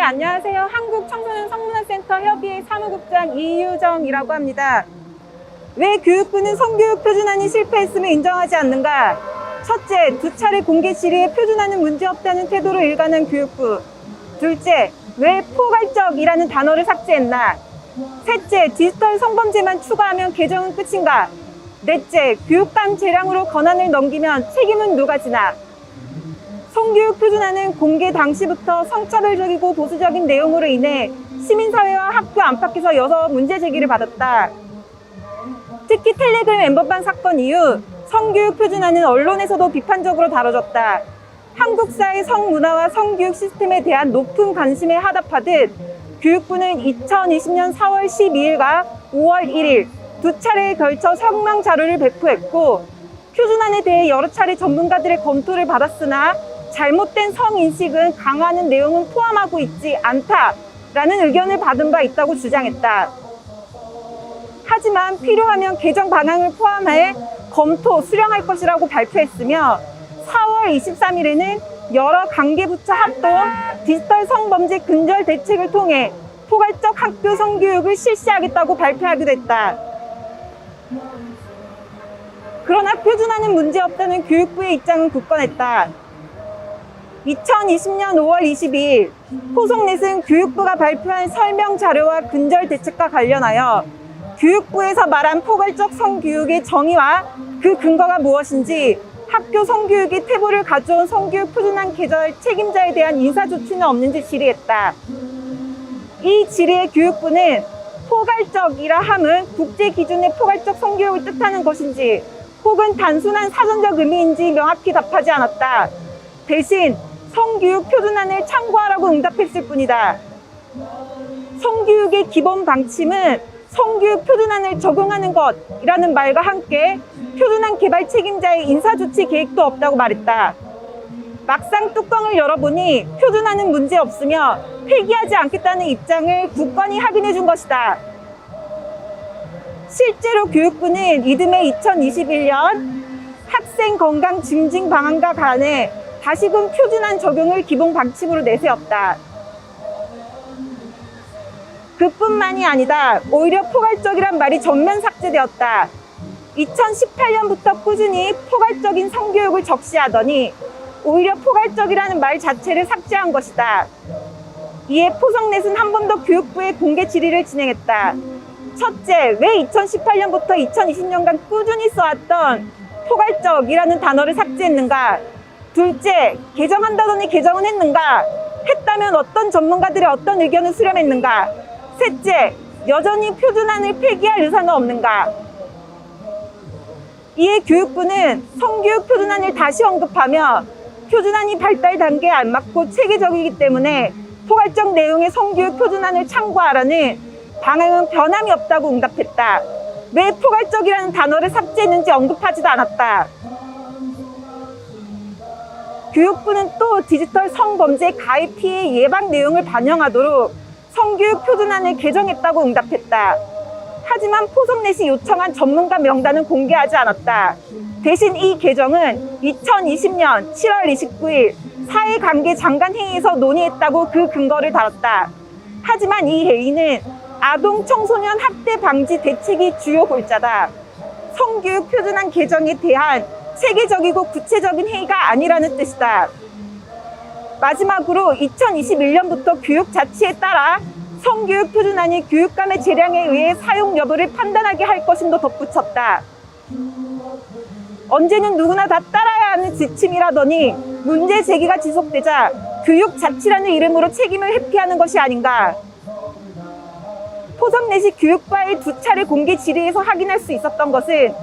안녕하세요. 한국청소년 성문화센터 협의회 사무국장 이유정이라고 합니다. 왜 교육부는 성교육 표준안이 실패했음을 인정하지 않는가? 첫째, 2차례 공개 질의에 표준안은 문제없다는 태도로 일관한 교육부. 둘째, 왜 포괄적이라는 단어를 삭제했나? 셋째, 디지털 성범죄만 추가하면 개정은 끝인가? 넷째, 교육감 재량으로 권한을 넘기면 책임은 누가 지나? 성교육 표준안은 공개 당시부터 성차별적이고 보수적인 내용으로 인해 시민사회와 학교 안팎에서 여러 문제 제기를 받았다. 특히 텔레그램 엠버방 사건 이후 성교육 표준안은 언론에서도 비판적으로 다뤄졌다. 한국 사회 성문화와 성교육 시스템에 대한 높은 관심에 화답하듯 교육부는 2020년 4월 12일과 5월 1일 2차례에 걸쳐 성명 자료를 배포했고, 표준안에 대해 여러 차례 전문가들의 검토를 받았으나 잘못된 성인식은 강화하는 내용은 포함하고 있지 않다라는 의견을 받은 바 있다고 주장했다. 하지만 필요하면 개정 방향을 포함해 검토, 수령할 것이라고 발표했으며 4월 23일에는 여러 관계부처 합동 디지털 성범죄 근절 대책을 통해 포괄적 학교 성교육을 실시하겠다고 발표하기도 했다. 그러나 표준안은 문제없다는 교육부의 입장은 굳건했다. 2020년 5월 22일 호송넷은 교육부가 발표한 설명 자료와 근절 대책과 관련하여 교육부에서 말한 포괄적 성교육의 정의와 그 근거가 무엇인지, 학교 성교육이 태보를 가져온 성교육 표준안 개정 책임자에 대한 인사조치는 없는지 질의했다. 이 질의의 교육부는 포괄적이라 함은 국제 기준의 포괄적 성교육을 뜻하는 것인지 혹은 단순한 사전적 의미인지 명확히 답하지 않았다. 대신 성교육 표준안을 참고하라고 응답했을 뿐이다. 성교육의 기본 방침은 성교육 표준안을 적용하는 것이라는 말과 함께 표준안 개발 책임자의 인사조치 계획도 없다고 말했다. 막상 뚜껑을 열어보니 표준안은 문제없으며 폐기하지 않겠다는 입장을 굳건히 확인해 준 것이다. 실제로 교육부는 이듬해 2021년 학생 건강 증진 방안과 관해 다시금 표준안 적용을 기본 방침으로 내세웠다. 그뿐만이 아니다. 오히려 포괄적이란 말이 전면 삭제되었다. 2018년부터 꾸준히 포괄적인 성교육을 적시하더니 오히려 포괄적이라는 말 자체를 삭제한 것이다. 이에 포성넷은 한 번 더 교육부에 공개 질의를 진행했다. 첫째, 왜 2018년부터 2020년간 꾸준히 써왔던 포괄적이라는 단어를 삭제했는가? 둘째, 개정한다더니 개정은 했는가? 했다면 어떤 전문가들의 어떤 의견을 수렴했는가? 셋째, 여전히 표준안을 폐기할 의사는 없는가? 이에 교육부는 성교육 표준안을 다시 언급하며 표준안이 발달 단계에 안 맞고 체계적이기 때문에 포괄적 내용의 성교육 표준안을 참고하라는 방향은 변함이 없다고 응답했다. 왜 포괄적이라는 단어를 삭제했는지 언급하지도 않았다. 교육부는 또 디지털 성범죄 가해 피해 예방 내용을 반영하도록 성교육 표준안을 개정했다고 응답했다. 하지만 포성넷이 요청한 전문가 명단은 공개하지 않았다. 대신 이 개정은 2020년 7월 29일 사회관계 장관회의에서 논의했다고 그 근거를 달았다. 하지만 이 회의는 아동 청소년 학대 방지 대책이 주요 골자다. 성교육 표준안 개정에 대한 체계적이고 구체적인 회의가 아니라는 뜻이다. 마지막으로 2021년부터 교육자치에 따라 성교육 표준안이 교육감의 재량에 의해 사용 여부를 판단하게 할 것임도 덧붙였다. 언제는 누구나 다 따라야 하는 지침이라더니 문제 제기가 지속되자 교육자치라는 이름으로 책임을 회피하는 것이 아닌가. 포성넷이 교육부와의 2차례 공개 질의에서 확인할 수 있었던 것은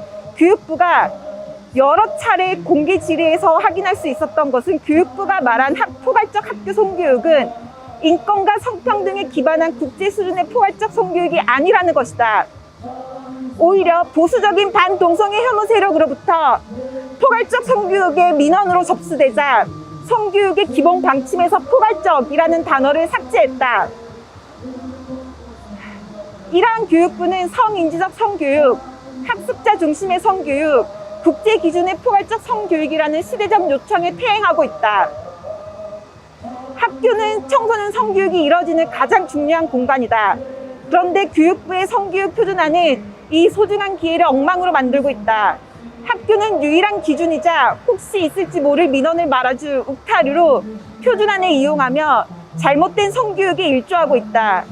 여러 차례 공개 질의에서 확인할 수 있었던 것은 교육부가 말한 포괄적 학교 성교육은 인권과 성평등에 기반한 국제 수준의 포괄적 성교육이 아니라는 것이다. 오히려 보수적인 반동성애 혐오 세력으로부터 포괄적 성교육의 민원으로 접수되자 성교육의 기본 방침에서 포괄적이라는 단어를 삭제했다. 이러한 교육부는 성인지적 성교육, 학습자 중심의 성교육, 국제 기준의 포괄적 성교육이라는 시대적 요청에 퇴행하고 있다. 학교는 청소년 성교육이 이뤄지는 가장 중요한 공간이다. 그런데 교육부의 성교육 표준안은 이 소중한 기회를 엉망으로 만들고 있다. 학교는 유일한 기준이자 혹시 있을지 모를 민원을 말아줄 욱타류로 표준안을 이용하며 잘못된 성교육에 일조하고 있다.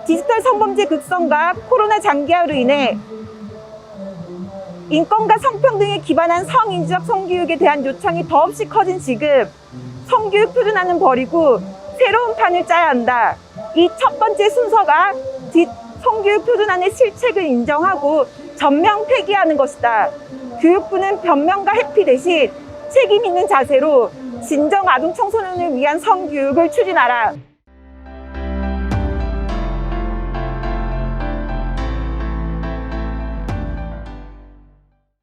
디지털 성범죄 극성과 코로나 장기화로 인해 인권과 성평등에 기반한 성인지적 성교육에 대한 요청이 더없이 커진 지금 성교육 표준안은 버리고 새로운 판을 짜야 한다. 이 첫 번째 순서가 성교육 표준안의 실책을 인정하고 전면 폐기하는 것이다. 교육부는 변명과 회피 대신 책임 있는 자세로 진정 아동 청소년을 위한 성교육을 추진하라.